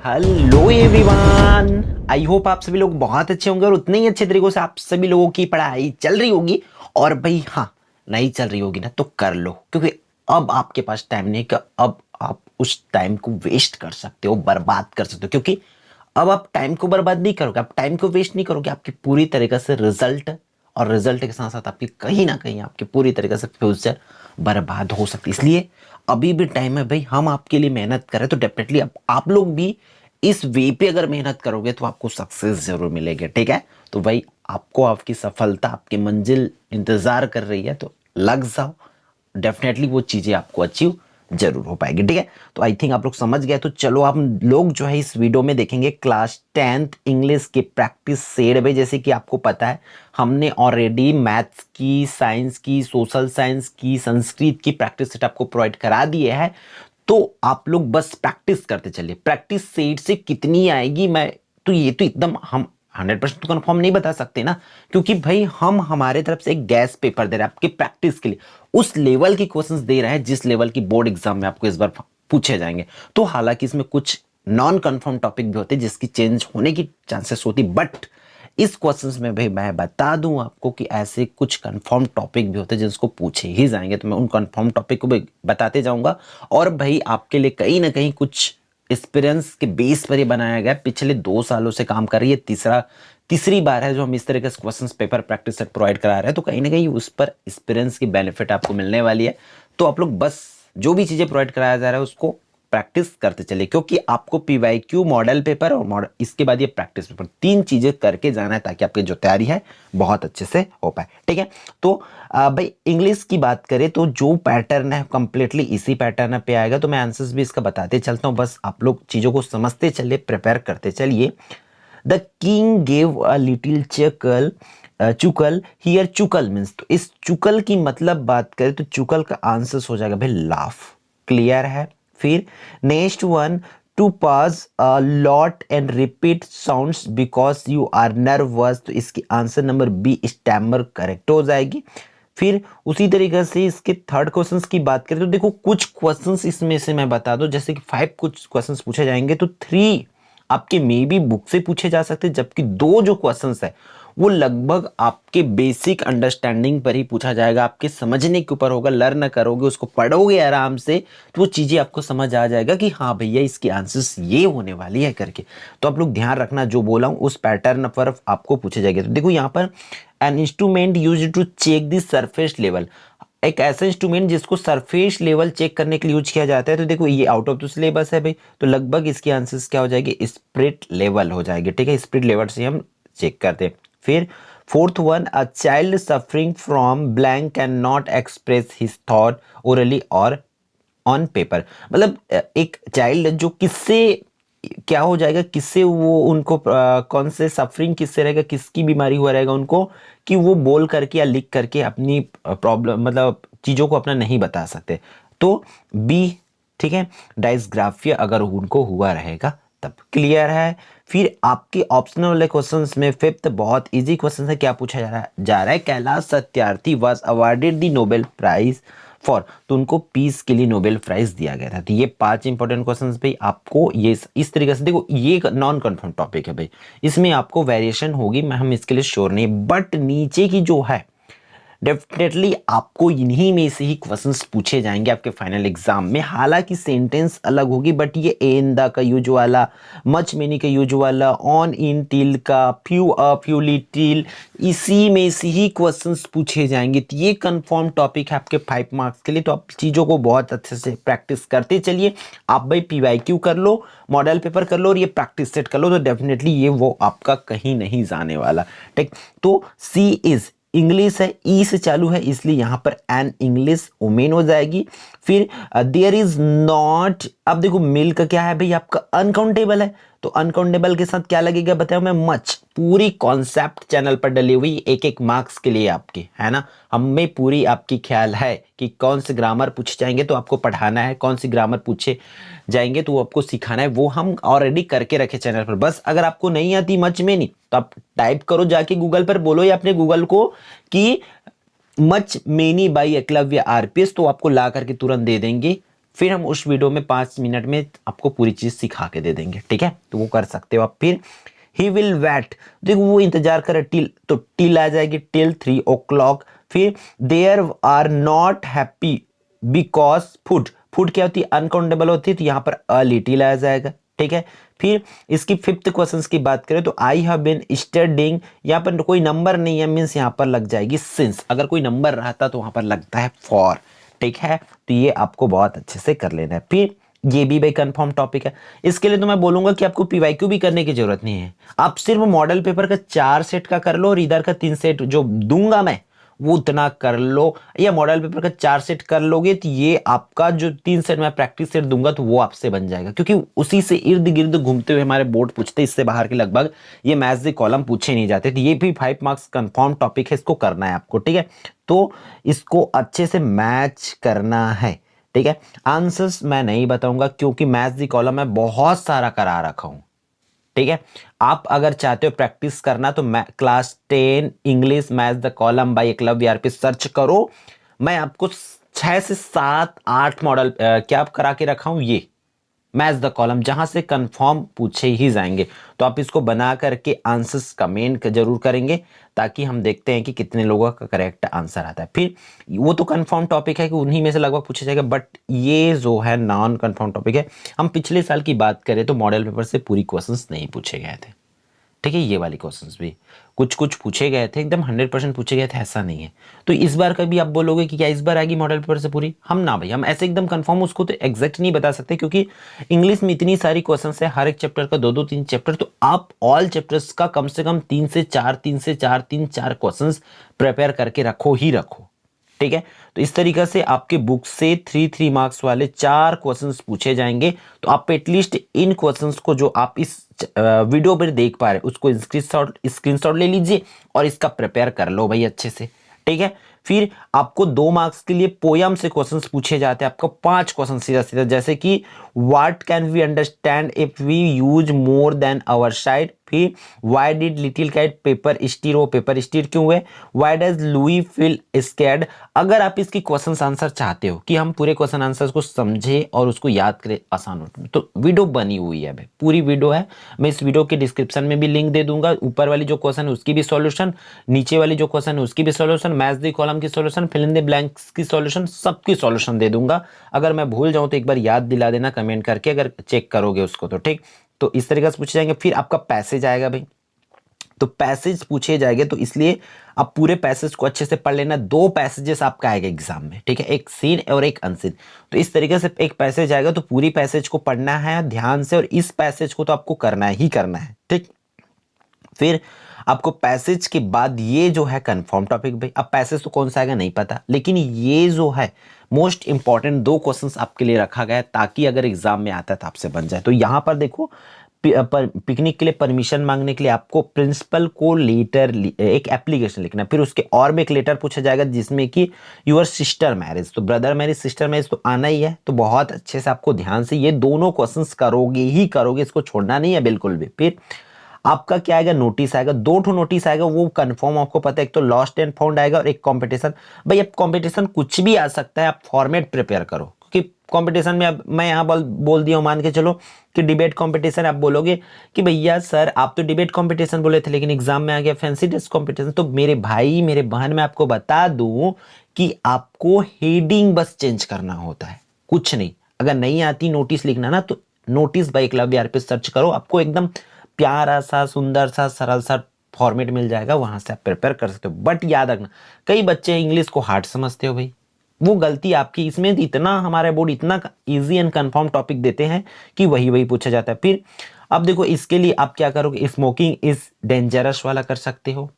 Hello everyone, I hope आप सभी लोग बहुत अच्छे होंगे और उतने ही अच्छे तरीकों से आप सभी लोगों की पढ़ाई चल रही होगी। और भाई हाँ, नहीं चल रही होगी ना तो कर लो, क्योंकि अब आपके पास टाइम नहीं कि अब आप उस टाइम को वेस्ट कर सकते हो, बर्बाद कर सकते हो। क्योंकि अब आप टाइम को बर्बाद नहीं करोगे, आप टाइम को वेस्ट नहीं करोगे, आपकी पूरी तरीके से रिजल्ट और रिजल्ट के साथ साथ आपकी कहीं ना कहीं आपकी पूरी तरीके से फ्यूचर बर्बाद हो सकती है। इसलिए अभी भी टाइम है भाई, हम आपके लिए मेहनत करें तो डेफिनेटली आप लोग भी इस वे पे अगर मेहनत करोगे तो आपको सक्सेस जरूर मिलेगी। ठीक है, तो भाई आपको आपकी सफलता, आपकी मंजिल इंतजार कर रही है, तो लग जाओ, डेफिनेटली वो चीजें आपको अचीव जरूर हो पाएगी। ठीक है, तो आई थिंक आप लोग समझ गए। तो चलो हम लोग जो है इस वीडियो में देखेंगे क्लास 10th इंग्लिश की प्रैक्टिस सेट। भाई जैसे कि आपको पता है, हमने ऑलरेडी मैथ्स की, साइंस की, सोशल साइंस की, संस्कृत की प्रैक्टिस सेट आपको प्रोवाइड करा दिए है। तो आप लोग बस प्रैक्टिस करते चलिए। प्रैक्टिस सेट से कितनी आएगी, मैं तो ये तो एकदम हम 100% तो कंफर्म नहीं बता सकते ना, क्योंकि भाई हम हमारे तरफ से एक गैस पेपर दे रहे हैं आपके प्रैक्टिस के लिए, उस लेवल की क्वेश्चंस दे रहे हैं जिस लेवल की बोर्ड एग्जाम में आपको इस बार पूछे जाएंगे। तो हालांकि इसमें कुछ नॉन कंफर्म टॉपिक भी होते हैं जिसकी चेंज होने की चांसेस होती, बट इस क्वेश्चंस में भाई मैं बता दूं आपको कि ऐसे कुछ कंफर्म टॉपिक भी होते हैं जिसको पूछे ही जाएंगे। तो मैं उन कंफर्म टॉपिक को भी बताते जाऊंगा। और भाई आपके लिए कहीं ना कहीं कुछ एक्सपीरियंस के बेस पर ये बनाया गया है। पिछले 2 सालों से काम कर रही है, तीसरी बार है जो हम इस तरह के questions paper practice set provide करा रहे हैं। तो कहीं ना कहीं उस पर एक्सपीरियंस की बेनिफिट आपको मिलने वाली है। तो आप लोग बस जो भी चीजें प्रोवाइड कराया जा रहा है उसको प्रैक्टिस करते चलिए, क्योंकि आपको पीवाईक्यू, मॉडल पेपर और मॉडल, इसके बाद ये प्रैक्टिस पेपर, 3 चीजें करके जाना है ताकि आपकी जो तैयारी है बहुत अच्छे से हो पाए। ठीक है, तो भाई इंग्लिश की बात करें तो जो पैटर्न है कंप्लीटली इसी पैटर्न पे आएगा। तो मैं आंसर्स भी इसका बताते चलता हूँ, बस आप लोग चीजों को समझते चलिए, प्रिपेयर करते चलिए। The king gave a little chuckle, chuckle here. चुकल मीन्स, तो इस चुकल की मतलब बात करें तो चुकल का आंसर हो जाएगा भाई लाफ। क्लियर है। फिर next one, to pass a lot and repeat sounds because you are nervous. तो इसकी answer number B stammer correct हो जाएगी। फिर उसी तरीके से इसके थर्ड क्वेश्चंस की बात करें तो देखो कुछ क्वेश्चंस इसमें से मैं बता दूं, जैसे कि 5 कुछ क्वेश्चंस पूछे जाएंगे तो 3 आपके मे बी बुक से पूछे जा सकते हैं, जबकि 2 जो क्वेश्चंस है वो लगभग आपके बेसिक अंडरस्टैंडिंग पर ही पूछा जाएगा, आपके समझने के ऊपर होगा। लर्न करोगे, उसको पढ़ोगे आराम से, तो वो चीजें आपको समझ आ जाएगा कि हाँ भैया इसकी आंसर्स ये होने वाली है करके। तो आप लोग ध्यान रखना, जो बोला हूं उस पैटर्न पर आपको पूछे जाएंगे। तो देखो यहाँ पर an instrument used to check the surface level, एक ऐसा इंस्ट्रूमेंट जिसको सरफेस लेवल चेक करने के लिए यूज किया जाता है। तो देखो ये आउट ऑफ द सिलेबस है भाई, तो लगभग इसकी आंसर्स क्या हो जाएगी, स्पिरिट लेवल हो जाएगी। ठीक है, स्पिरिट लेवल से हम चेक करते हैं। फिर fourth one, a child suffering from blank can not express his thought orally और ऑन पेपर। मतलब एक चाइल्ड जो किससे क्या हो जाएगा, किससे वो उनको कौन से सफरिंग किससे रहेगा, किसकी बीमारी हुआ रहेगा उनको, कि वो बोल करके या लिख करके अपनी प्रॉब्लम, मतलब चीजों को अपना नहीं बता सकते। तो बी, ठीक है, डायस्ग्राफिया अगर उनको हुआ रहेगा तब। क्लियर है। फिर आपके ऑप्शनल वाले क्वेश्चंस में फिफ्थ बहुत इजी क्वेश्चन है। क्या पूछा जा रहा है, Kailash Satyarthi was awarded the Nobel prize for. तो उनको पीस के लिए नोबेल प्राइज दिया गया था। तो ये 5 इंपॉर्टेंट क्वेश्चंस भाई आपको ये इस तरीके से, देखो ये एक नॉन कंफर्म टॉपिक है भाई, इसमें आपको वेरिएशन होगी, मैं हम इसके लिए श्योर नहीं, बट नीचे की जो है डेफिनेटली आपको इन्हीं में से ही क्वेश्चंस पूछे जाएंगे आपके फाइनल एग्जाम में। हालांकि सेंटेंस अलग होगी, बट ये एन द का यूज वाला, मच मेनी का यूज वाला, ऑन इन टिल का, फ्यू अ फ्यू लिटिल, इसी में से ही क्वेश्चंस पूछे जाएंगे। तो ये कंफर्म टॉपिक है आपके 5 मार्क्स के लिए। तो आप चीजों को बहुत अच्छे से प्रैक्टिस करते चलिए। आप भाई पीवाईक्यू कर लो, मॉडल पेपर कर लो और ये प्रैक्टिस सेट कर लो, तो डेफिनेटली ये वो आपका कहीं नहीं जाने वाला। ठीक, तो सी इज इंग्लिश है, ई से चालू है, इसलिए यहां पर एन इंग्लिश वुमेन हो जाएगी। फिर देयर इज नॉट, अब देखो मिल का क्या है भाई, आपका अनकाउंटेबल है, तो अनकाउंटेबल के साथ क्या लगेगा बताओ मैं, मच। पूरी कॉन्सेप्ट चैनल पर डली हुई, एक एक मार्क्स के लिए आपके, है ना। हमें पूरी आपकी ख्याल है कि कौन से ग्रामर पूछे जाएंगे तो आपको पढ़ाना है, कौन सी ग्रामर पूछे जाएंगे तो वो आपको सिखाना है, वो हम ऑलरेडी करके रखे चैनल पर। बस अगर आपको नहीं आती मच में नहीं, तो आप टाइप करो जाके गूगल पर, बोलो या अपने गूगल को कि much many by Eklavya RPS, तो आपको ला करके तुरंत दे देंगे। फिर हम उस वीडियो में 5 मिनट में आपको पूरी चीज सिखा के दे देंगे, ठीक है, तो वो कर सकते हो आप। फिर ही विल वेट, देखो वो इंतजार करे टिल, तो टिल आ जाएगी टिल 3 o'clock। फिर there are not happy because food, food क्या होती है, अनकाउंटेबल होती है, तो यहाँ पर अ लिटिल आ जाएगा, ठीक है। फिर इसकी 5th क्वेश्चन की बात करें तो आई हैव बीन स्टडिंग, यहाँ पर कोई नंबर नहीं है, मीन्स यहाँ पर लग जाएगी सिंस, अगर कोई नंबर रहता तो वहां पर लगता है फॉर, ठीक है। तो ये आपको बहुत अच्छे से कर लेना है। फिर ये भी भाई कंफर्म टॉपिक है, इसके लिए तो मैं बोलूंगा कि आपको पीवाईक्यू भी करने की जरूरत नहीं है, आप सिर्फ मॉडल पेपर का 4 सेट का कर लो और इधर का 3 सेट जो दूंगा मैं वो उतना कर लो, या मॉडल पेपर का 4 सेट कर लोगे तो ये आपका जो 3 सेट मैं प्रैक्टिस सेट दूंगा तो वो आपसे बन जाएगा, क्योंकि उसी से इर्द गिर्द घूमते हुए हमारे बोर्ड पूछते, इससे बाहर के लगभग ये मैथ्स के कॉलम पूछे नहीं जाते, तो ये भी 5 मार्क्स कंफर्म टॉपिक है, इसको करना है आपको, ठीक है। तो इसको अच्छे से मैच करना है, ठीक है। आंसर्स मैं नहीं बताऊंगा क्योंकि मैथ्स दी कॉलम में बहुत सारा करा रखा हूं, ठीक है। आप अगर चाहते हो प्रैक्टिस करना तो मैं class 10 English maths the column by Eklavya R पे सर्च करो, मैं आपको 6 से 7 8 मॉडल क्या करा के रखा हूं, ये मैच द कॉलम, जहां से कंफर्म पूछे ही जाएंगे। तो आप इसको बना करके आंसर्स कमेंट जरूर करेंगे ताकि हम देखते हैं कि कितने लोगों का करेक्ट आंसर आता है। फिर वो तो कंफर्म टॉपिक है कि उन्हीं में से लगभग पूछा जाएगा, बट ये जो है नॉन कंफर्म टॉपिक है। हम पिछले साल की बात करें तो मॉडल पेपर से पूरी क्वेश्चंस नहीं पूछे गए थे, ठीक है। ये वाली क्वेश्चंस भी कुछ कुछ पूछे गए थे, एकदम 100% पूछे गए थे ऐसा नहीं है। तो इस बार का भी आप बोलोगे कि क्या इस बार आएगी मॉडल पेपर से पूरी, हम ना भाई, हम ऐसे एकदम कंफर्म उसको तो एग्जैक्ट नहीं बता सकते, क्योंकि इंग्लिश में इतनी सारी क्वेश्चंस है, हर एक चैप्टर का 2-2 3 चैप्टर, तो आप ऑल चैप्टर्स का कम से कम 3 से 4 क्वेश्चंस प्रिपेयर करके रखो ही रखो, ठीक है। तो इस तरीके से आपके बुक से 3 मार्क्स वाले 4 क्वेश्चंस पूछे जाएंगे। तो आप एटलीस्ट इन क्वेश्चंस को जो आप इस वीडियो पर देख पा रहे हैं उसको स्क्रीनशॉट ले लीजिए और इसका प्रिपेयर कर लो भाई अच्छे से, ठीक है। फिर आपको 2 मार्क्स के लिए पोयम से क्वेश्चंस पूछे जाते हैं, आपको 5 क्वेश्चन सीधा सीधा, जैसे कि what can we understand if we use more than our side, फिर why did little cat pepper stir, वो पेपर स्टीर क्यों हुए, why does Louie feel scared. अगर आप इसकी क्वेश्चन आंसर चाहते हो कि हम पूरे क्वेश्चन आंसर को समझे और उसको याद करें आसान हो, तो वीडियो बनी हुई है भाई, पूरी वीडियो है, मैं इस वीडियो के डिस्क्रिप्शन में भी लिंक दे दूंगा। ऊपर वाली जो क्वेश्चन है उसकी भी सॉल्यूशन, नीचे वाली जो क्वेश्चन है उसकी भी सॉल्यूशन, मैथ्स दी कॉलम की solution, fill in the blanks की सॉल्यूशन, सबकी सॉल्यूशन दे दूंगा। अगर मैं भूल जाऊं तो एक बार याद दिला देना कमेंट करके, अगर चेक करोगे उसको तो, ठीक। तो इस तरीके से पूछे जाएंगे। फिर आपका पैसेज आएगा भाई, तो पैसेज पूछे जाएंगे, तो इसलिए आप पूरे पैसेज को अच्छे से पढ़ लेना। 2 पैसेजेस आपका आएगा एग्जाम में, ठीक है, एक सीन और एक अनसीन। तो इस तरीके से एक पैसेज आएगा तो पूरी पैसेज को पढ़ना है ध्यान से, और इस पैसेज को तो आपको करना ही करना है, ठीक। फिर आपको पैसेज के बाद ये जो है कंफर्म टॉपिक भाई, अब पैसेज तो कौन सा आएगा नहीं पता, लेकिन ये जो है मोस्ट इंपॉर्टेंट 2 क्वेश्चंस आपके लिए रखा गया है ताकि अगर एग्जाम में आता है तो आपसे बन जाए। तो यहां पर देखो, पिकनिक के लिए परमिशन मांगने के लिए आपको प्रिंसिपल को लेटर, एक एप्लीकेशन लिखना है, फिर उसके और में एक लेटर पूछा जाएगा जिसमें कि यूर सिस्टर मैरिज, तो ब्रदर मैरिज सिस्टर मैरिज तो आना ही है। तो बहुत अच्छे से आपको ध्यान से ये दोनों क्वेश्चंस करोगे ही करोगे, इसको छोड़ना नहीं है बिल्कुल भी। फिर आपका क्या आएगा, नोटिस आएगा, 2 ठो नोटिस आएगा, वो कंफर्म आपको पता है, एक तो लॉस्ट एंड फाउंड आएगा और एक कंपटीशन। भाई अब कंपटीशन कुछ भी आ सकता है, आप फॉर्मेट प्रिपेयर करो, क्योंकि कंपटीशन में अब मैं यहाँ बोल दिया हूँ, मान के चलो कि डिबेट कंपटीशन, आप बोलोगे कि भैया सर आप तो डिबेट कंपटीशन बोले थे लेकिन एग्जाम में आ गया फैंसी ड्रेस कंपटीशन। तो मेरे भाई मेरे बहन, मैं आपको बता दूं कि आपको हेडिंग बस चेंज करना होता है, कुछ नहीं। अगर नहीं आती नोटिस लिखना ना, तो नोटिस बाय एकलव्य आर पे सर्च करो, आपको एकदम प्यारा सा सुंदर सा सरल सा फॉर्मेट मिल जाएगा, वहां से आप प्रिपेयर कर सकते हो। बट याद रखना, कई बच्चे इंग्लिश को हार्ड समझते हो भाई, वो गलती आपकी, इसमें इतना हमारे बोर्ड इतना इजी एंड कंफर्म टॉपिक देते हैं कि वही पूछा जाता है। फिर अब देखो, इसके लिए आप क्या करोगे, स्मोकिंग इज डेंजरस वाला कर सकते हो,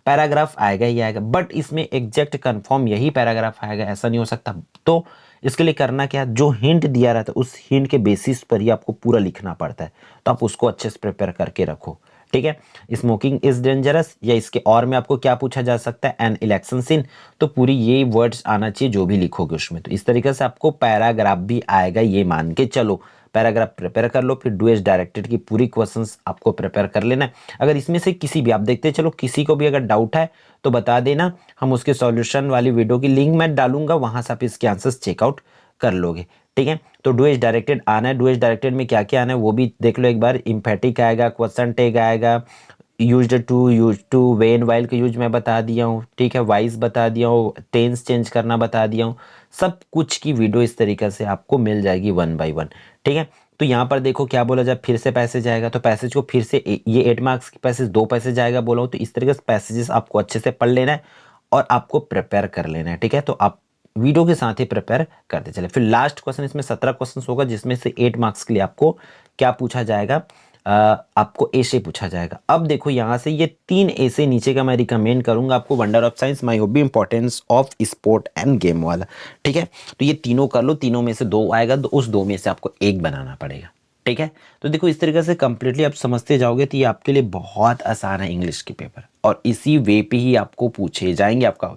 पैराग्राफ आएगा ही आएगा, बट इसमें एग्जैक्ट कंफर्म यही पैराग्राफ आएगा ऐसा नहीं हो सकता। तो इसके लिए करना क्या, जो हिंट दिया रहता है उस हिंट के बेसिस पर ही आपको पूरा लिखना पड़ता है, तो आप उसको अच्छे से प्रिपेयर करके रखो, ठीक है। स्मोकिंग इज डेंजरस, या इसके और में आपको क्या पूछा जा सकता है, एन इलेक्शन सीन, तो पूरी ये वर्ड्स आना चाहिए जो भी लिखोगे उसमें। तो इस तरीके से आपको पैराग्राफ भी आएगा, ये मान के चलो। पैराग्राफ प्रिपेयर कर लो, फिर डू एज डायरेक्टेड की पूरी क्वेश्चंस आपको प्रिपेयर कर लेना है। अगर इसमें से किसी भी आप देखते चलो, किसी को भी अगर डाउट है तो बता देना, हम उसके सॉल्यूशन वाली वीडियो की लिंक मैं डालूंगा, वहां से आप इसके आंसर्स चेकआउट कर लोगे। ठीक है, तो डू एज डायरेक्टेड आना है। डू एज डायरेक्टेड में क्या क्या आना है वो भी देख लो एक बार। इम्फेटिक आएगा, क्वेश्चन टैग आएगा, यूज टू वेन वाइल का यूज मैं बता दिया हूँ। ठीक है, वाइज बता दिया हूँ, टेंस चेंज करना बता दिया हूँ। सब कुछ की वीडियो इस तरीके से आपको मिल जाएगी 1 बाय 1। ठीक है, तो यहाँ पर देखो क्या बोला जाए, फिर से पैसेज आएगा, तो पैसेज को फिर से ये 8 मार्क्स की पैसेज 2 पैसेज आएगा बोला हूँ, तो इस तरीके से पैसेजेस आपको अच्छे से पढ़ लेना है और आपको प्रिपेयर कर लेना है। ठीक है, तो आप वीडियो के साथ ही प्रिपेयर करते चले। फिर लास्ट क्वेश्चन, इसमें 17 क्वेश्चन होगा, जिसमें से 8 मार्क्स के लिए आपको क्या पूछा जाएगा, आपको ऐसे पूछा जाएगा। अब देखो यहाँ से ये 3 ऐसे नीचे का मैं रिकमेंड करूंगा आपको, wonder of science, my hobby, importance of sport end game वाला। ठीक है, तो ये तीनों कर लो, तीनों में से 2 आएगा, तो उस 2 में से आपको एक बनाना पड़ेगा। ठीक है, तो देखो इस तरीके से कंप्लीटली आप समझते जाओगे तो ये आपके लिए बहुत आसान है इंग्लिश के पेपर, और इसी वे पे ही आपको पूछे जाएंगे आपका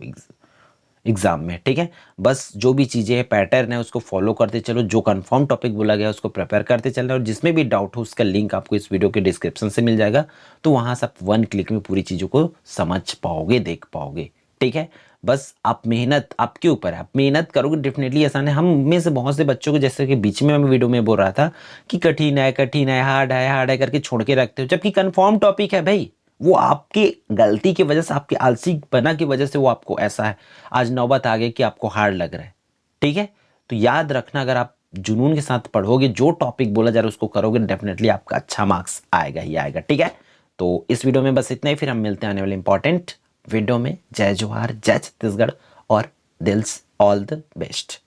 एग्जाम में। ठीक है, बस जो भी चीज़ें पैटर्न है उसको फॉलो करते चलो, जो कंफर्म टॉपिक बोला गया उसको प्रिपेयर करते चलना, और जिसमें भी डाउट हो उसका लिंक आपको इस वीडियो के डिस्क्रिप्शन से मिल जाएगा, तो वहाँ से आप 1 क्लिक में पूरी चीज़ों को समझ पाओगे, देख पाओगे। ठीक है, बस आप मेहनत आपके ऊपर है, आप मेहनत करोगे डेफिनेटली आसान है। हम में से बहुत से बच्चों को, जैसे कि बीच में मैं वीडियो में बोल रहा था कि कठिन है, हार्ड है करके छोड़ के रखते हो, जबकि कंफर्म टॉपिक है भाई, वो आपकी गलती की वजह से, आपकी आलसी बना की वजह से वो आपको ऐसा है, आज नौबत आ गई कि आपको हार्ड लग रहा है। ठीक है, तो याद रखना, अगर आप जुनून के साथ पढ़ोगे, जो टॉपिक बोला जा रहा है उसको करोगे, डेफिनेटली आपका अच्छा मार्क्स आएगा ही आएगा। ठीक है, तो इस वीडियो में बस इतना ही, फिर हम मिलते हैं आने वाले इंपॉर्टेंट वीडियो में। जय जोहार, जय छत्तीसगढ़, और दिल्स ऑल द बेस्ट।